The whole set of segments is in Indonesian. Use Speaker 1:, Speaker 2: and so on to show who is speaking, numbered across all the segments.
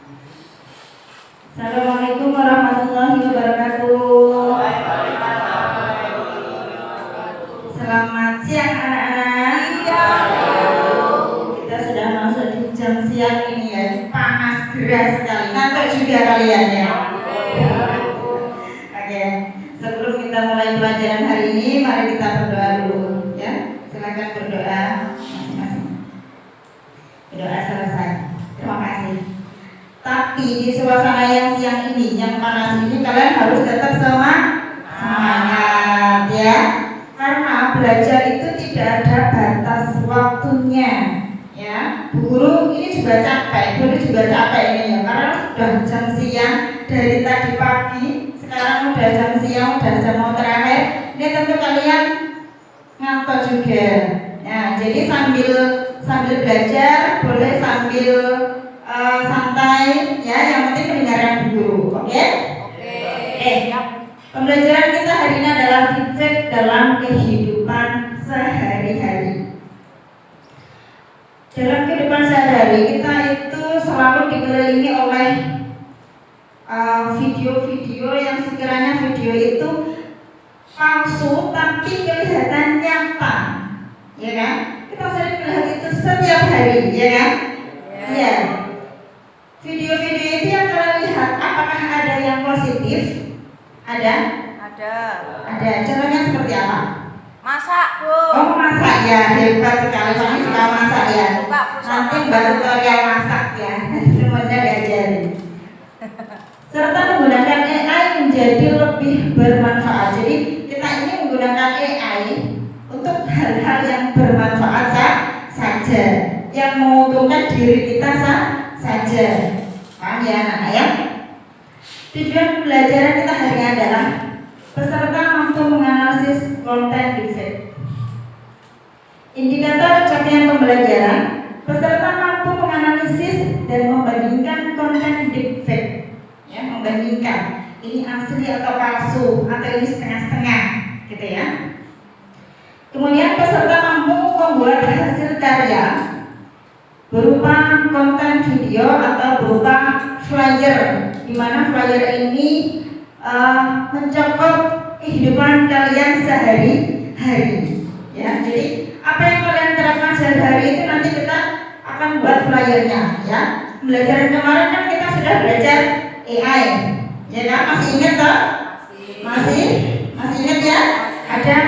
Speaker 1: Assalamualaikum warahmatullahi wabarakatuh. Selamat siang anak-anak. Kita sudah masuk di jam siang ini ya, panas deras sekali. Ngantuk juga kalian ya. Oke, sebelum kita mulai pelajaran hari ini, mari kita berdoa dulu ya. Silakan berdoa masing-masing. Berdoa selesai. Terima kasih. Tapi di suasana yang siang ini, yang panas ini, kalian harus tetap semangat ya. Karena belajar itu tidak ada batas waktunya ya. Bu guru ini juga capek, guru juga capek ini ya. Karena sudah jam siang dari tadi pagi, sekarang udah jam siang, udah jam mau terakhir. Ini tentu kalian ngantuk juga. Ya, jadi sambil belajar, boleh sambil santai ya, yang penting mendengarkan guru. Oke? Pembelajaran kita hari ini adalah defek dalam kehidupan sehari-hari. Dalam kehidupan sehari-hari kita itu selalu dikelilingi oleh video-video yang sekiranya video itu palsu tapi kelihatan nyata, ya kan? Kita sering melihat itu setiap hari, ya kan? Iya. Video-video itu yang kalian lihat, apakah ada yang positif? Ada. Caranya seperti apa?
Speaker 2: Masak, Bu.
Speaker 1: Oh, masak ya, hebat sekali. Kami suka masak ya. Nanti baru tutorial masak ya. Semuanya diajarin. Serta menggunakan AI menjadi lebih bermanfaat. Jadi kita ini menggunakan AI untuk hal-hal yang bermanfaat saja, yang menguntungkan diri kita saja. Paham ya anak ya? Tujuan pembelajaran kita hari ini adalah peserta mampu menganalisis konten defect. Indikator capaian pembelajaran, peserta mampu menganalisis dan membandingkan konten defect. Ya, membandingkan ini asli atau palsu atau ini setengah-setengah, gitu ya. Kemudian peserta mampu membuat hasil karya berupa konten video atau berupa flyer, di mana flyer ini mencakup kehidupan kalian sehari-hari. Ya, jadi apa yang kalian terapkan sehari-hari itu nanti kita akan buat flyernya. Ya, pembelajaran kemarin kan kita sudah belajar AI, ya kan? Masih ingat toh? Masih ingat ya? Ada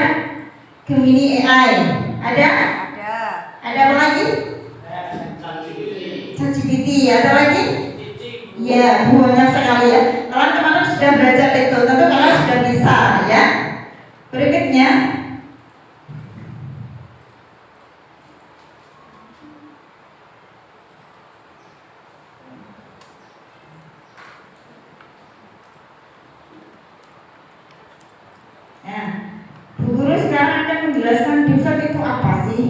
Speaker 1: Gemini AI, ada apa lagi? ChatGPT, ada lagi? Ya, banyak sekali ya. Kalian kemarin sudah belajar itu, tentu kalian sudah bisa ya. Berikutnya, nah, Bu Guru sekarang akan menjelaskan defect itu apa sih?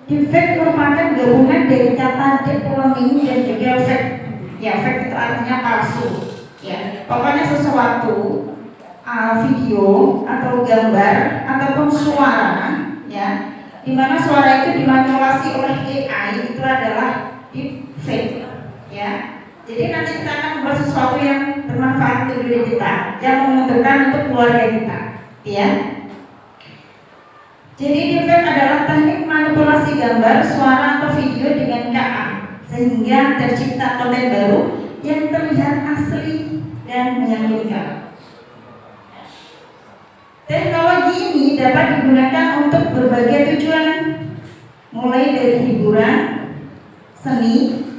Speaker 1: Defect merupakan gabungan dari kata deforming dan juga fake. Ya, fake itu artinya palsu. Ya, pokoknya sesuatu video atau gambar ataupun suara, ya, di mana suara itu dimanipulasi oleh AI itu adalah deepfake. Ya, jadi nanti kita akan membuat sesuatu yang bermanfaat untuk diri kita, yang menguntungkan untuk keluarga kita. Ya. Jadi deepfake adalah teknik manipulasi gambar, suara atau video dengan KA sehingga tercipta konten baru yang terlihat asli dan meyakinkan. Teknologi ini dapat digunakan untuk berbagai tujuan, mulai dari hiburan, seni,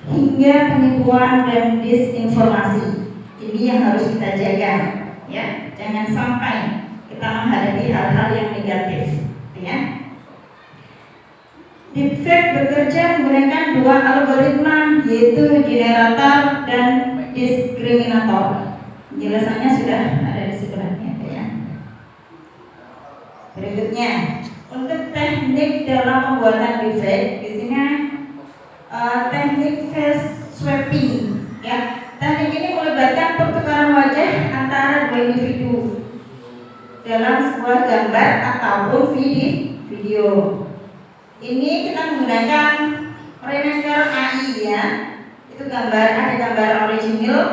Speaker 1: hingga penipuan dan disinformasi. Ini yang harus kita jaga, ya. Jangan sampai kita menghadapi hal-hal yang negatif, ya. Deepfake bekerja menggunakan dua algoritma, yaitu generator dan diskriminator. Penjelasannya sudah ada di sebelahnya, ya. Berikutnya, untuk teknik dalam pembuatan deepfake, di sini teknik face swapping, ya. Teknik ini melibatkan pertukaran wajah antara dua individu dalam sebuah gambar ataupun video. Ini kita menggunakan Remender AI, ya. Itu gambar, ada gambar original,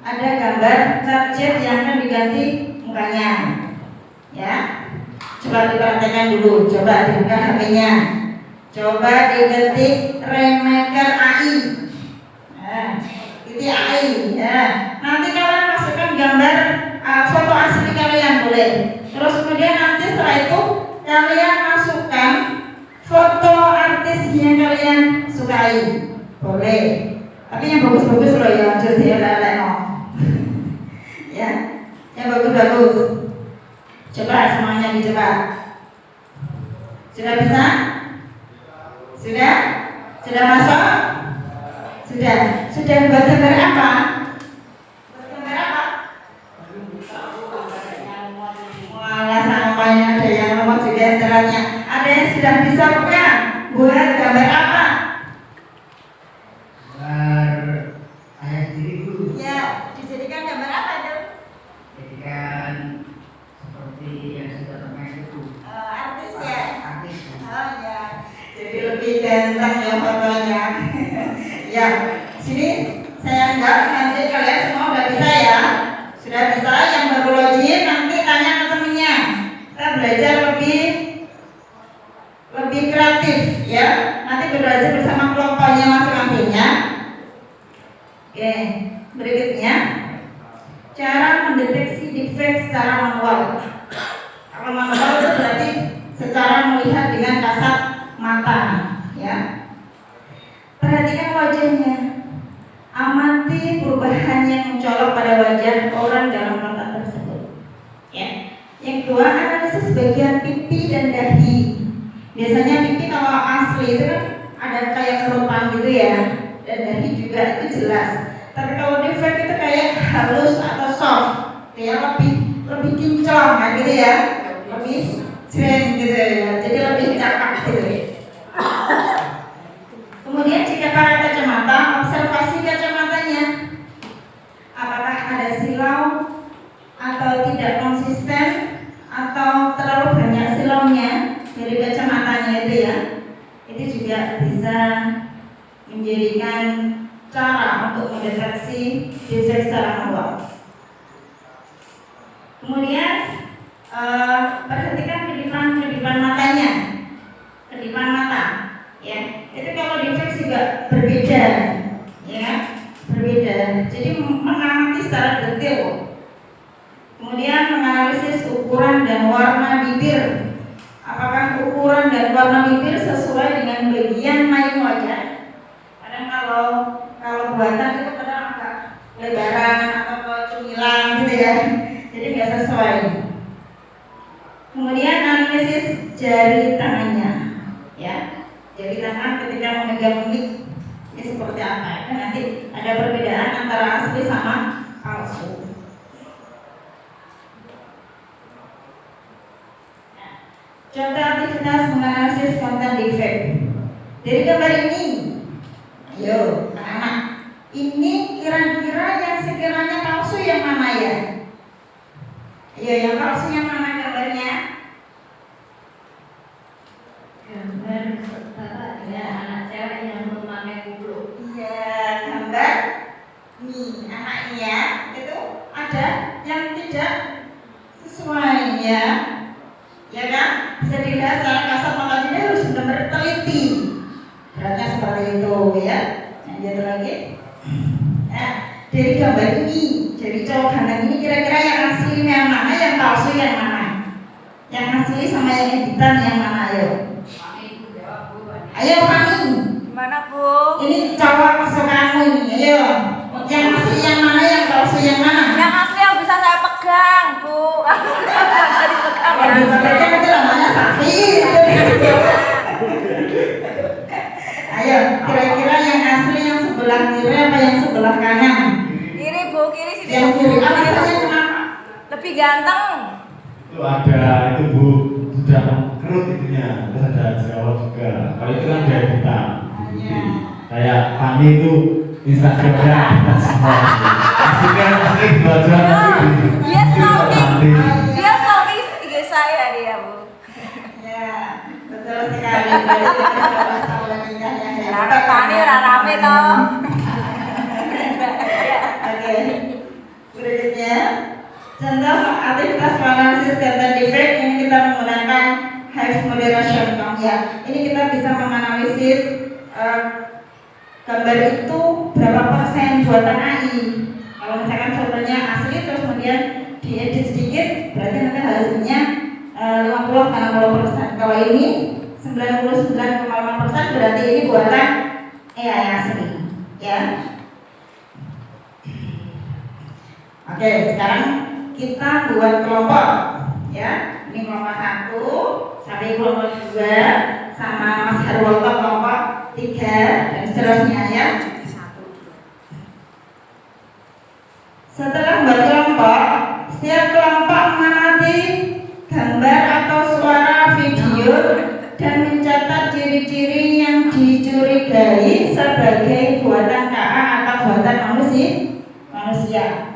Speaker 1: ada gambar target yang akan diganti mukanya. Ya, coba diperhatikan dulu, coba dibuka HP-nya, coba diketik Rainmaker AI. Nah, ini AI. Ya, nanti kalian masukkan gambar foto asli kalian boleh. Terus kemudian nanti setelah itu kalian masukkan foto artis yang kalian sukai, boleh. Tapi yang bagus-bagus loh ya, jadi ya lelek ya, yang bagus-bagus. Coba semuanya dicoba. Sudah bisa? Sudah? Sudah masuk? Sudah. Sudah buat gambar apa? Buat gambar apa? Walah sampainya ada yang nomor juga enterannya. Ada yang sudah bisa bukan? Buat gambar apa?
Speaker 2: Ayah diriku.
Speaker 1: Ya, dijadikan gambar apa itu?
Speaker 2: Jadikan seperti yang sudah termain itu.
Speaker 1: Artis ya?
Speaker 2: Artis.
Speaker 1: Oh ya, jadi lebih ganteng ya fotonya. Ya, sini saya anggap nanti kalian semua udah bisa ya. Sudah bisa, yang baru login nanti tanya ke temennya. Kita belajar lebih kreatif ya. Nanti belajar bersama kelompoknya masing-masingnya. Oke, berikutnya cara mendeteksi defect secara manual. Kalau manual itu berarti secara melihat dengan kasat mata, ya. Perhatikan wajahnya, amati perubahan yang mencolok pada wajah orang dalam kontak tersebut. Ya. Yang kedua, analisis bagian pipi dan dahi. Biasanya pipi kalau asli itu kan ada kayak kerutan gitu ya, dan dahi juga itu jelas. Tapi kalau defect itu kayak halus atau soft, kayak lebih kinclong kan gitu ya, lebih jreng gitu ya, jadi lebih cakap gitu. Kemudian jika pakai kacamata, observasi kacamatanya, apakah ada silau atau tidak konsisten atau terlalu banyak silaunya dari kacamatanya itu ya, itu juga bisa menjadikan cara untuk mendeteksi defect secara manual. Kemudian perhatikan kedipan matanya, kedipan mata, ya. Itu kalau defect juga berbeda, ya, berbeda. Jadi mengamati secara detail. Kemudian menganalisis ukuran dan warna bibir. Apakah ukuran dan warna bibir sesuai dengan bagian lain wajah? Kadang kalau buatan itu kadang agak lebaran atau cumilan gitu ya, jadi nggak sesuai. Kemudian analisis jari tangannya, ya, jari tangan ketika memegang mic ini seperti apa? Kan nanti ada perbedaan antara asli sama palsu. Contoh aktivitas menganalisis konten defect dari gambar ini. Ayo, anak-anak, ini kira-kira yang sekiranya palsu yang mana ya? Ayo, yang palsu yang mana gambarnya?
Speaker 3: Gambar bapak ya, anak cewek yang memakai kupluk.
Speaker 1: Iya, gambar nih anaknya itu ada yang tidak sesuai ya, ya kan? Bisa dilihat secara kasat mata, jadi harus benar-benar teliti. Beratnya seperti itu ya. Nah, jatuh lagi. Nah, dari gambar ini, dari cowok ganteng ini kira-kira yang asli yang mana, yang palsu yang mana? Yang asli sama yang editan yang mana? Ayo. Ayo Fani.
Speaker 3: Gimana Bu?
Speaker 1: Ini cowok kesukaanmu ini. Ayo. Yang asli yang mana, yang palsu yang mana?
Speaker 3: Yang asli yang bisa saya pegang Bu. Jadi pegang
Speaker 1: Kalau bisa pegang itu namanya saksi. Ayo, kira-kira yang asli yang sebelah kiri apa yang sebelah kanan?
Speaker 3: Kiri Bu, kiri sini.
Speaker 1: Yang kiri. Alasannya kenapa?
Speaker 3: Lebih ganteng.
Speaker 4: Itu ada itu Bu, sudah kerut itunya, terus ada jerawat juga. Kalau itu kan dia hitam.
Speaker 1: Iya.
Speaker 4: Kayak kami itu Instagramnya kita semua. Asli belajar
Speaker 3: Dia stalking. Dia stalking IG saya dia Bu.
Speaker 1: Ya, betul sekali.
Speaker 3: Rame Pani, rame toh.
Speaker 1: Contoh aktivitas analisis content defect ini kita menggunakan Hive Moderation ya. Ini kita bisa menganalisis gambar itu berapa persen buatan AI. Kalau misalkan fotonya asli terus kemudian diedit sedikit, berarti nanti hasilnya 50-60%. Kalau ini 99,5% berarti ini buatan AI asli ya. Oke, sekarang kita buat kelompok ya. Ini kelompok 1 sampai kelompok 2 sama Mas Herwoto kelompok 3 dan seterusnya ya. Setelah buat kelompok, setiap kelompok mengamati gambar atau suara video dan mencatat ciri-ciri yang dicurigai sebagai buatan KA atau buatan manusia.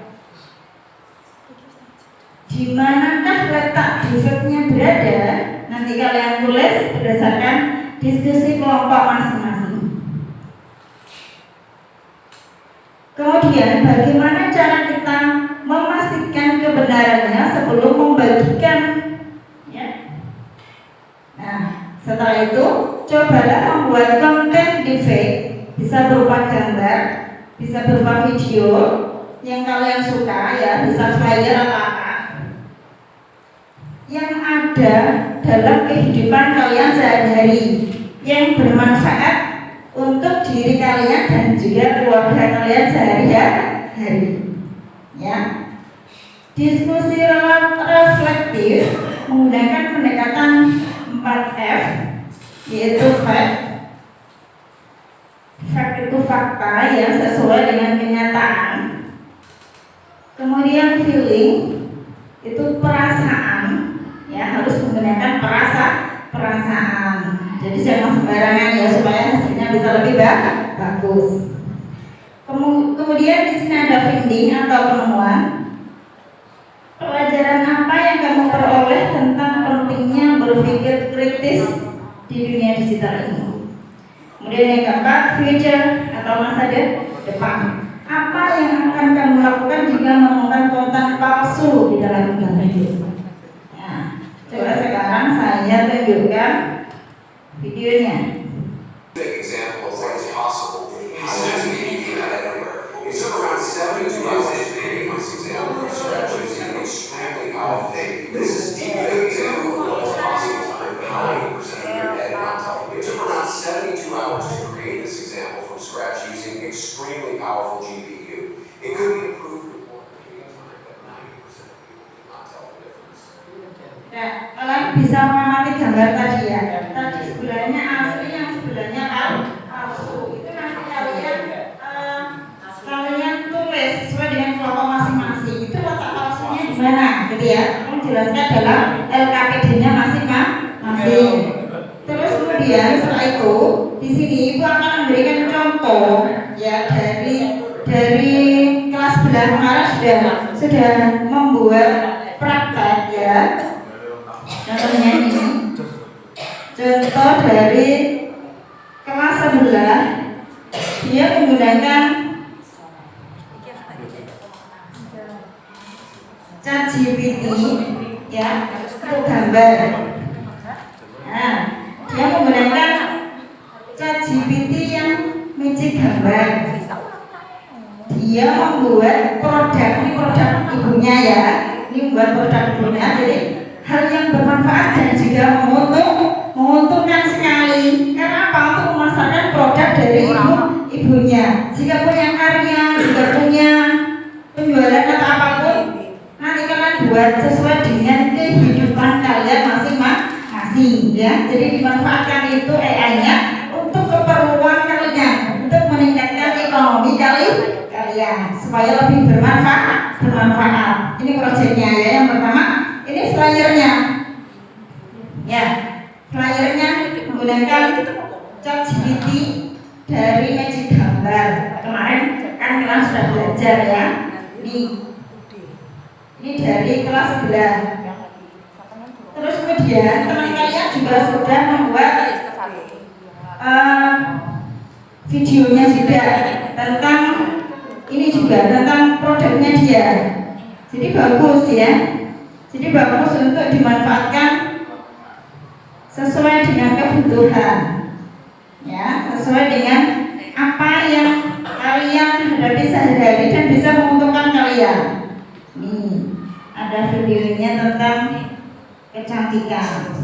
Speaker 1: Di manakah letak defeknya berada? Nanti kalian tulis berdasarkan diskusi kelompok masing-masing. Kemudian bagaimana cara kita memastikan kebenarannya sebelum membagikan ya. Nah, setelah itu cobalah membuat konten defect, bisa berupa gambar, bisa berupa video yang kalian suka ya, bisa flyer atau apa yang ada dalam kehidupan kalian sehari-hari yang bermanfaat untuk diri kalian dan juga keluarga kalian sehari-hari ya. Diskusi reflektif menggunakan pendekatan 4F, yaitu fact itu fakta yang sesuai dengan kenyataan, kemudian feeling itu perasaan ya, harus menggunakan perasaan. Jadi jangan sembarangan ya, supaya hasilnya bisa lebih bagus. Kemudian di sini ada finding atau penemuan. Pelajaran apa yang kamu peroleh tentang pentingnya berpikir kritis di dunia digital ini? Kemudian yang keempat, future atau masa depan. Apa yang akan kamu lakukan jika menemukan konten palsu di dalam gambar itu? Nah, coba sekarang saya tunjukkan videonya.
Speaker 5: Example of what is possible. Since we can everywhere. It took around 72 hours to create this example from scratch using extremely powerful. This is deep example of what is possible to bring how 80% of your editing on top. It took around 72 hours to create this example from scratch using extremely powerful GPU. It could be improved with more computing time, but 90% of people did not tell the difference.
Speaker 1: Nah, kalian bisa mengamati gambar tadi ya. Tadi sebelahnya asli, yang sebelahnya palsu. Itu nanti kalian tulis sesuai dengan kelompok masing-masing. Itu letak palsunya di mana, gitu ya. Kamu jelaskan dalam LKPD-nya masing-masing. Terus kemudian setelah itu di sini ibu akan memberikan contoh ya dari kelas belah kemarin sudah membuat praktek ya. Contohnya ini contoh dari kelas sebelah, dia menggunakan ChatGPT ya untuk gambar. Nah, dia menggunakan ChatGPT yang magic gambar. Dia membuat produk, ini produk ibunya ya, ini membuat produk ibunya. Jadi hal yang bermanfaat dan juga menguntungkan sekali. Karena apa? Untuk memasarkan produk dari ibunya. Jika punya karya, jika punya penjualan atau apapun, nanti kalian buat sesuai dengan kehidupan kalian masing-masing ya. Jadi dimanfaatkan itu AI-nya untuk keperluan kalian, untuk meningkatkan ekonomi kalian supaya lebih bermanfaat. Ini proyeknya ya. Yang pertama, ini flyernya ya, flyernya menggunakan ChatGPT dari magic gambar. Kemarin kan kalian sudah belajar ya. Ini dari kelas sebelah. Terus kemudian teman kalian juga sudah membuat videonya juga tentang ini, juga tentang produknya dia. Jadi bagus ya. Jadi bagus untuk dimanfaatkan sesuai dengan kebutuhan. Ya, sesuai dengan apa yang kalian hadapi sehari-hari dan bisa menguntungkan kalian. Nih, ada videonya tentang kecantikan.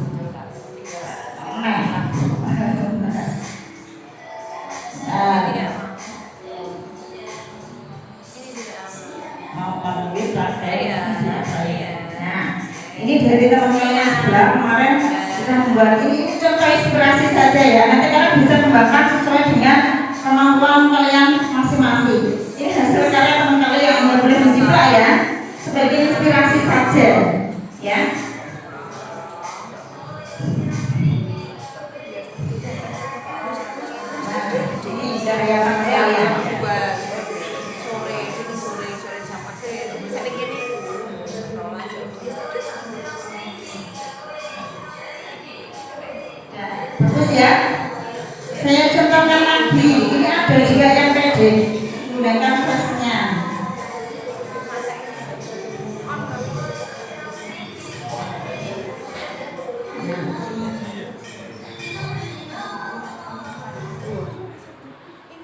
Speaker 1: Ini dari teman-teman sebelah kemarin kita membuat ini contoh inspirasi saja ya. Nanti kalian bisa kembangkan sesuai dengan kemampuan kalian masing-masing. Ini hasil karya teman kalian yang boleh mencipta ya, sebagai inspirasi saja ya. Ini karya teman kalian. Bagus ya. Saya contohkan lagi. Ini ada juga yang pendek, menggunakan flashnya.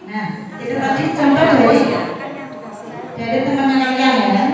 Speaker 1: Nah, itu tadi contoh dari teman kalian ya.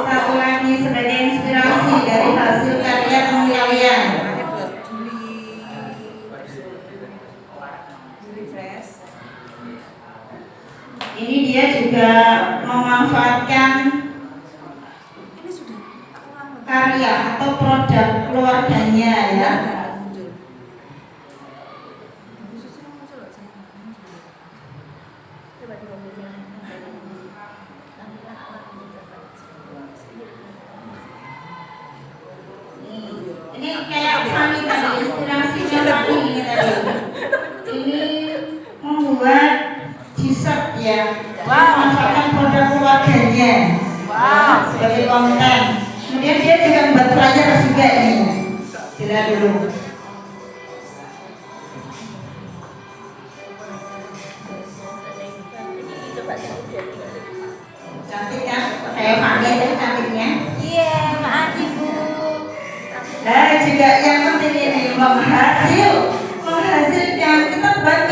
Speaker 1: Satu lagi sebagai inspirasi dari hasil karya teman kalian. Ini dia juga memanfaatkan karya atau produk keluarganya ya. Ini kayak Fani tadi, inspirasinya Fani ini tadi. Ini membuat t-shirt ya, memanfaatkan produk keluarganya sebagai konten. Kemudian dia juga membuat flyer juga ini. Dilihat dulu. Cantik kan? Kayak Fani aja cantiknya.
Speaker 3: Iya, maaf Ibu.
Speaker 1: Nah juga yang penting ini menghasilkan kita buat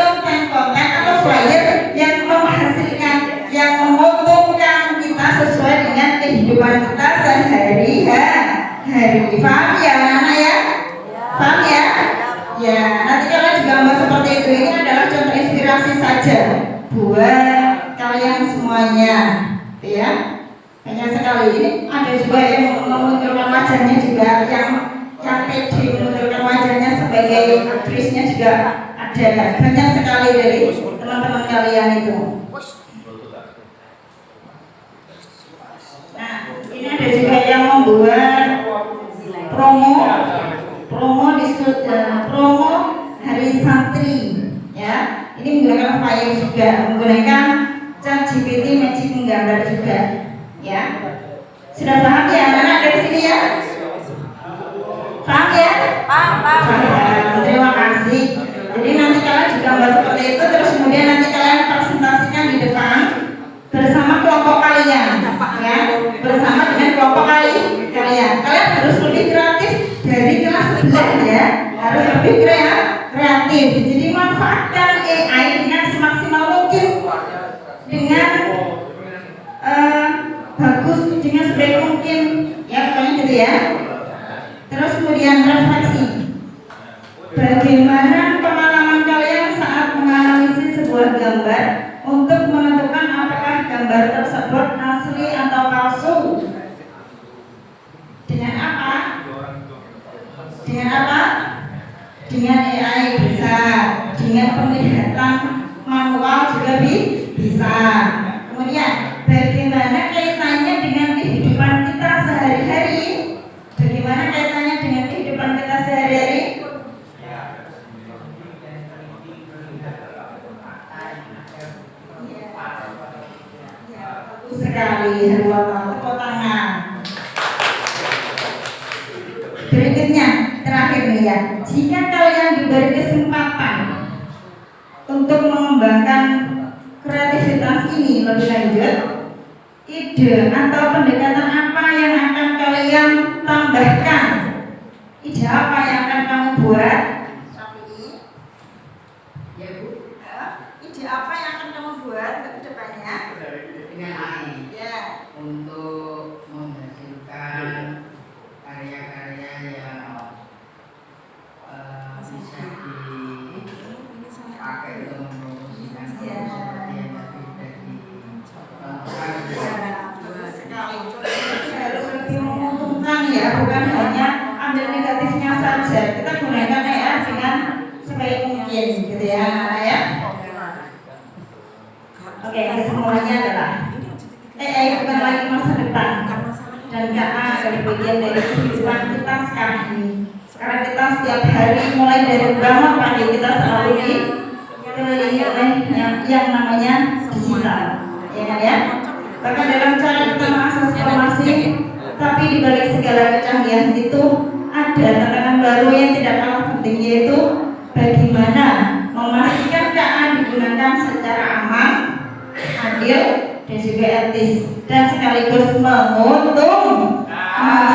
Speaker 1: konten atau flyer yang menghasilkan, yang menguntungkan kita sesuai dengan kehidupan kita sehari-hari. Paham ya anak-anak ya? Paham ya? Ya, nanti kalian juga membuat seperti itu. Ini adalah contoh inspirasi saja buat kalian semuanya, ya. Banyak sekali. Ini ada juga yang memunculkan wajahnya juga, yang pede memunculkan wajahnya sebagai aktrisnya juga ada. Banyak sekali dari teman-teman kalian itu. Nah, ini ada juga yang membuat promo Hari Santri, ya. Ini menggunakan flyer juga, menggunakan ChatGPT Magic menggambar juga, ya. Sudah paham ya anak-anak dari sini ya? Paham ya? Paham. Terima kasih. Jadi nanti kalian juga membuat seperti itu, terus kemudian nanti kalian presentasikan di depan bersama kelompok kalian, ya, bersama dengan kelompok kalian. Kalian harus lebih kreatif dari kelas sebelah ya, harus lebih kreatif. Jadi manfaatkan AI dengan semaksimal mungkin, dengan bagus, dengan sebaik mungkin, ya pokoknya gitu ya. Terus kemudian refleksi. Bagaimana pengalaman kalian saat menganalisis sebuah gambar untuk menentukan apakah gambar tersebut asli atau palsu? Dengan apa? Dengan AI bisa, dengan penglihatan manual juga bisa. Kemudian bagaimana kaitannya dengan kehidupan kita sehari-hari? Alaihi Wasallam. Tepuk tangan. Berikutnya, terakhir nih ya. Jika kalian diberi kesempatan untuk mengembangkan kreativitas ini lebih lanjut, ide atau pendekatan apa yang akan kalian tambahkan? Ide apa yang akan kamu buat?
Speaker 2: Ya Bu,
Speaker 1: Ide apa yang akan kamu buat untuk kedepannya?
Speaker 2: dengan AI
Speaker 1: Ya.
Speaker 2: untuk menghasilkan karya-karya yang bisa dipakai untuk mempromosikan produk seperti yang tadi
Speaker 1: Bagus sekali. Harus lebih menguntungkan ya, bukan hanya ambil negatifnya saja. Kita gunakan AI dengan sebaik mungkin, gitu ya, ya. Oke, kesimpulannya adalah AI bukan lagi masa depan dan KA dari bagian dari kehidupan kita sekarang ini. Karena kita setiap hari mulai dari bangun pagi kita selalu dikelilingi oleh yang namanya digital, ya kan ya? Bahkan dalam cara kita mengakses informasi, tapi di balik segala kecanggihan itu ada tantangan baru yang tidak kalah penting, yaitu bagaimana memastikan KA digunakan secara aman, adil, dan juga etis, dan sekaligus menguntungkan.